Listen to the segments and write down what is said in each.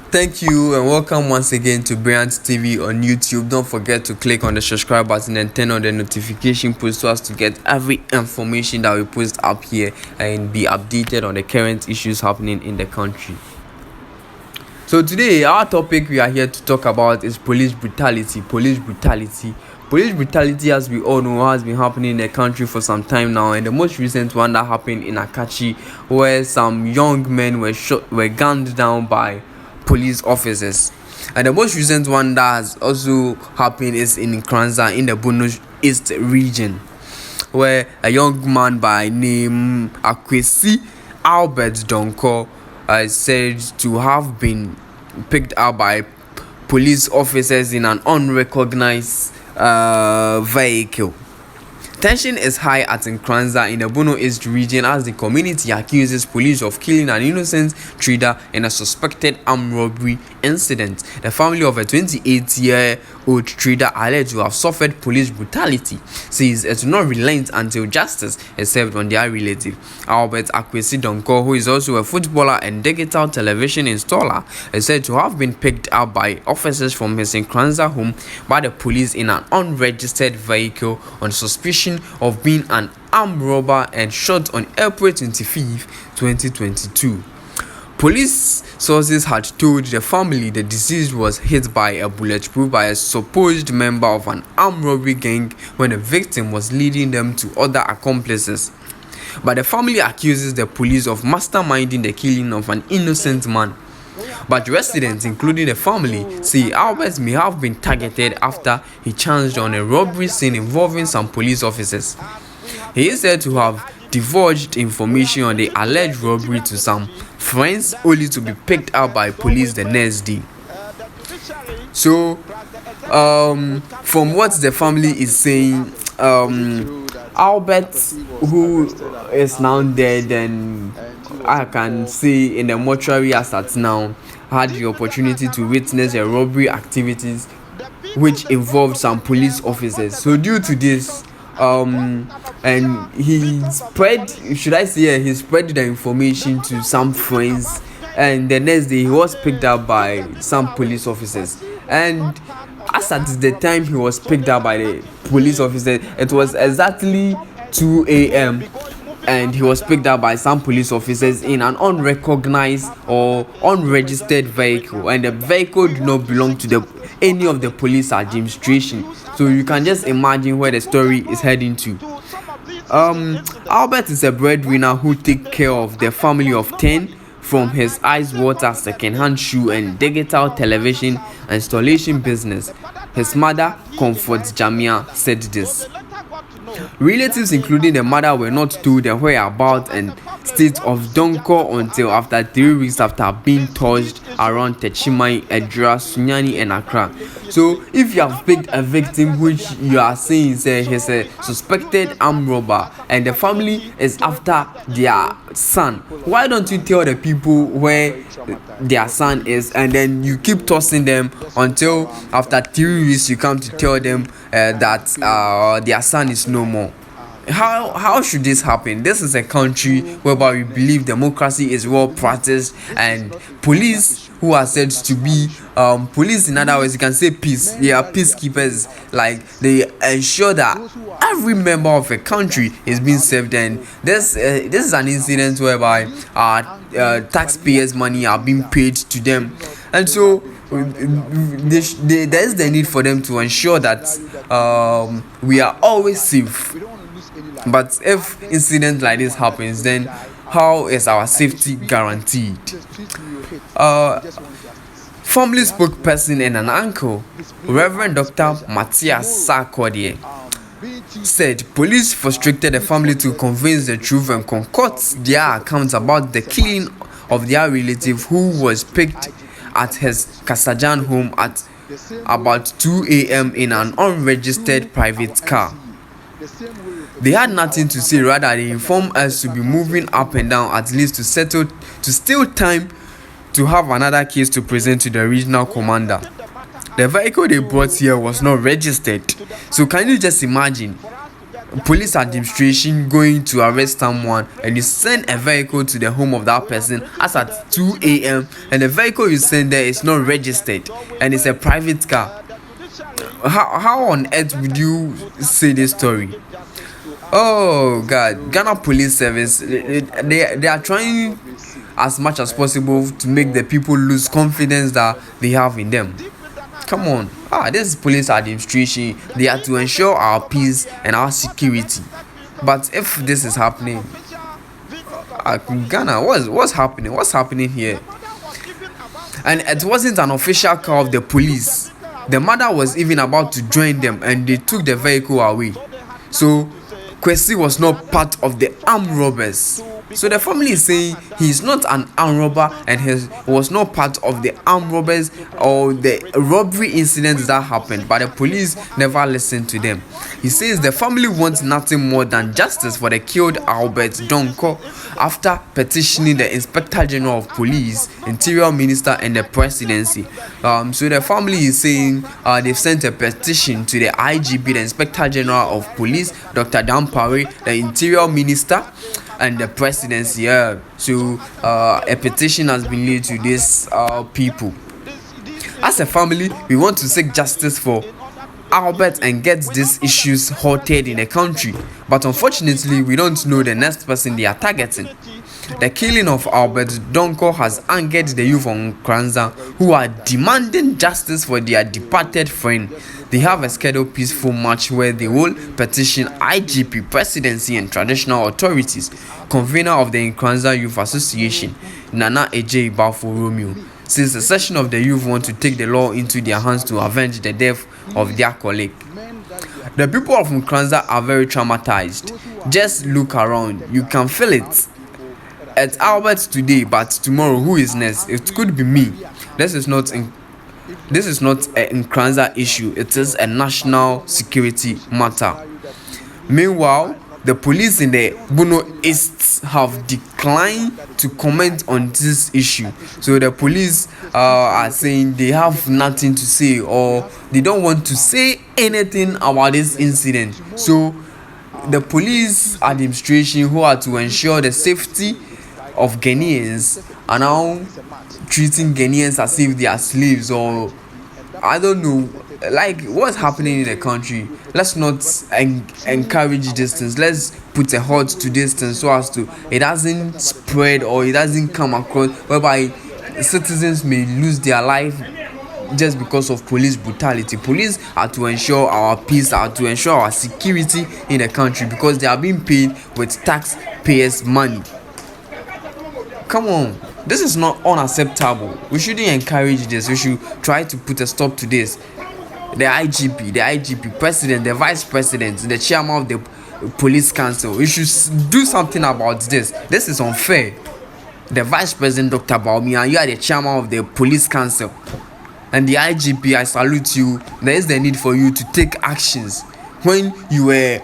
Thank you and welcome once again to Brilliant TV on YouTube. Don't forget to click on the subscribe button and turn on the notification post so as to get every information that we post up here and be updated on the current issues happening in the country. So today our topic we are here to talk about is police brutality. Police brutality, as we all know, has been happening in the country for some time now, and the most recent one that happened in Akachi, where some young men were gunned down by police officers. And the most recent one that has also happened is in Kranza in the Bono East region, where a young man by name Akwasi Albert Donkor is said to have been picked up by police officers in an unrecognized vehicle. Tension is high at Nkranza in the Bono East region as the community accuses police of killing an innocent trader in a suspected armed robbery incident. The family of a 28-year-old trader alleged to have suffered police brutality says it will not relent until justice is served on their relative. Albert Akwasi Donkor, who is also a footballer and digital television installer, is said to have been picked up by officers from his Nkranza home by the police in an unregistered vehicle on suspicion of being an armed robber and shot on April 25, 2022. Police sources had told the family the deceased was hit by a bulletproof by a supposed member of an armed robbery gang when the victim was leading them to other accomplices. But the family accuses the police of masterminding the killing of an innocent man. But residents, including the family, say Albert may have been targeted after he chanced on a robbery scene involving some police officers. He is said to have divulged information on the alleged robbery to some friends, only to be picked up by police the next day. So, from what the family is saying, Albert, who is now dead, and I can say in the mortuary as at now, had the opportunity to witness a robbery activities which involved some police officers. So due to this, and he spread the information to some friends, and the next day he was picked up by some police officers. And as at the time he was picked up by the police officer, it was exactly 2 a.m. and he was picked up by some police officers in an unrecognized or unregistered vehicle, and the vehicle did not belong to any of the police administration. So you can just imagine where the story is heading to. Albert is a breadwinner who takes care of the family of 10 from his ice water, second-hand shoe and digital television installation business. His mother, Comfort Jamia, said this. Relatives, including the mother, were not told the whereabouts and state of Donkor until after 3 weeks after being touched around Techimai, Edra, Sunyani, and Accra. So, if you have picked a victim which you are saying he's a suspected armed robber and the family is after their son, why don't you tell the people where their son is, and then you keep tossing them until after 3 weeks you come to tell them that their son is no more? How should this happen? This is a country whereby we believe democracy is well practiced, and police who are said to be police, in other words, you can say peace. They are peacekeepers. Like, they ensure that every member of a country is being served. And this is an incident whereby taxpayers' money are being paid to them, and so there is the need for them to ensure that we are always safe. But if incident like this happens, then how is our safety guaranteed? Family spokesperson and an uncle, Reverend Dr. Matthias Sarkodie, said police frustrated the family to convince the truth and concoct their accounts about the killing of their relative who was picked at his Kasajan home at about 2 a.m. in an unregistered private car. They had nothing to say, rather they informed us to be moving up and down at least to steal time to have another case to present to the regional commander. The vehicle they brought here was not registered. So can you just imagine? police administration going to arrest someone, and you send a vehicle to the home of that person as at 2 a.m. and the vehicle you send there is not registered and it's a private car. How on earth would you say this story? Oh God, Ghana Police Service, they are trying as much as possible to make the people lose confidence that they have in them. Come on, this is police administration. They are to ensure our peace and our security. But if this is happening, Ghana, what's happening? What's happening here? And it wasn't an official car of the police. The mother was even about to join them, and they took the vehicle away. So Kwesi was not part of the armed robbers. So the family is saying he is not an armed robber and he was not part of the armed robbers or the robbery incidents that happened, but the police never listened to them. He says the family wants nothing more than justice for the killed Albert Donkor after petitioning the Inspector General of Police, Interior Minister and the Presidency. So the family is saying they've sent a petition to the IGP, the Inspector General of Police, Dr. Dampare, the Interior Minister and the Presidency. So a petition has been laid to these people. As a family, we want to seek justice for Albert and get these issues halted in the country, but unfortunately we don't know the next person they are targeting. The killing of Albert Donkor has angered the youth of Nkranza, who are demanding justice for their departed friend. They have a scheduled peaceful march where they will petition IGP, Presidency and traditional authorities. Convener of the Nkranza Youth Association, Nana Ej Bafo Romeo, since a section of the youth want to take the law into their hands to avenge the death of their colleague. The people of Nkranza are very traumatized. Just look around, you can feel it. It's Albert today, but tomorrow who is next? It could be me. This is not an Nkranza issue. It is a national security matter. Meanwhile, the police in the Bono East have declined to comment on this issue. So the police are saying they have nothing to say, or they don't want to say anything about this incident. So the police administration, who are to ensure the safety of Ghanaians, are now treating Ghanaians as if they are slaves, or I don't know, like what's happening in the country. Let's not encourage distance. Let's put a halt to distance so as to it doesn't spread or it doesn't come across whereby citizens may lose their life just because of police brutality. Police are to ensure our peace, are to ensure our security in the country, because they are being paid with taxpayers' money. Come on, this is not unacceptable. We shouldn't encourage this. We should try to put a stop to this. The IGP, president, the vice president, the chairman of the police council, we should do something about this. This is unfair. The vice president, Dr. Baumia, you are the chairman of the police council, and the IGP, I salute you. There is the need for you to take actions. When you were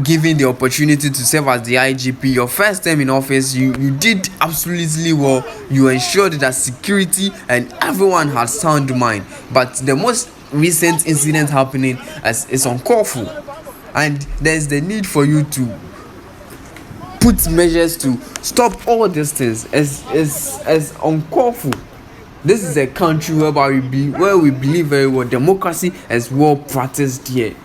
given the opportunity to serve as the IGP, your first time in office, you did absolutely well. You ensured that security and everyone had sound mind. But the most recent incident happening is uncalled for, and there is the need for you to put measures to stop all these things. As uncalled for. This is a country where we believe very well democracy is well practiced here.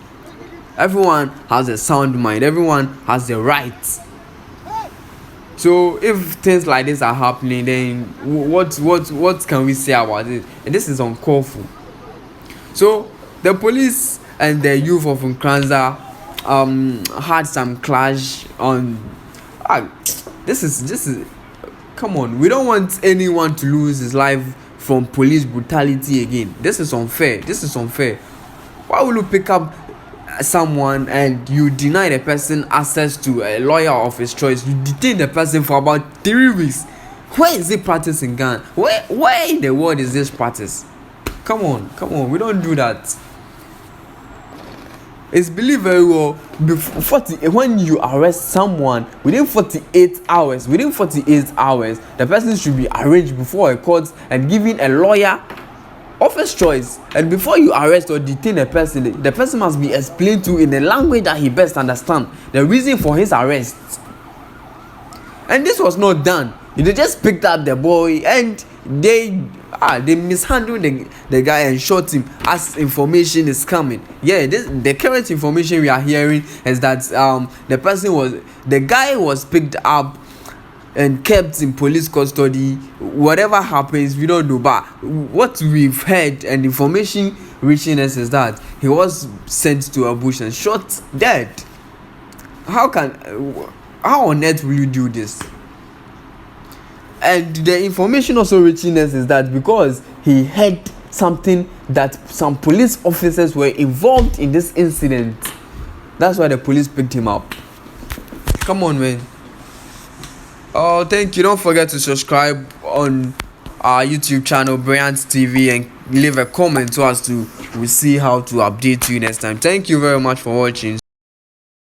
Everyone has a sound mind. Everyone has the rights. So if things like this are happening, then what can we say about it? And this is uncalled for. So the police and the youth of Nkranza had some clash on. This is. Come on, we don't want anyone to lose his life from police brutality again. This is unfair. Why will you pick up someone and you deny the person access to a lawyer of his choice? You detain the person for about 3 weeks. Where is it practiced in Ghana? Where in the world is this practice? Come on, we don't do that. It's believed very well when you arrest someone within 48 hours, the person should be arraigned before a court and given a lawyer of his choice. And before you arrest or detain a person, the person must be explained to in a language that he best understand the reason for his arrest. And this was not done. They just picked up the boy and they mishandled the guy and shot him as information is coming. The current information we are hearing is that the guy was picked up and kept in police custody. Whatever happens, we don't know, but what we've heard and information reaching us is that he was sent to a bush and shot dead. How on earth will you do this? And the information also reaching us is that because he heard something that some police officers were involved in this incident, that's why the police picked him up. Come on, man. Oh, thank you. Don't forget to subscribe on our YouTube channel, Brilliant TV, and leave a comment so as to we'll see how to update you next time. Thank you very much for watching.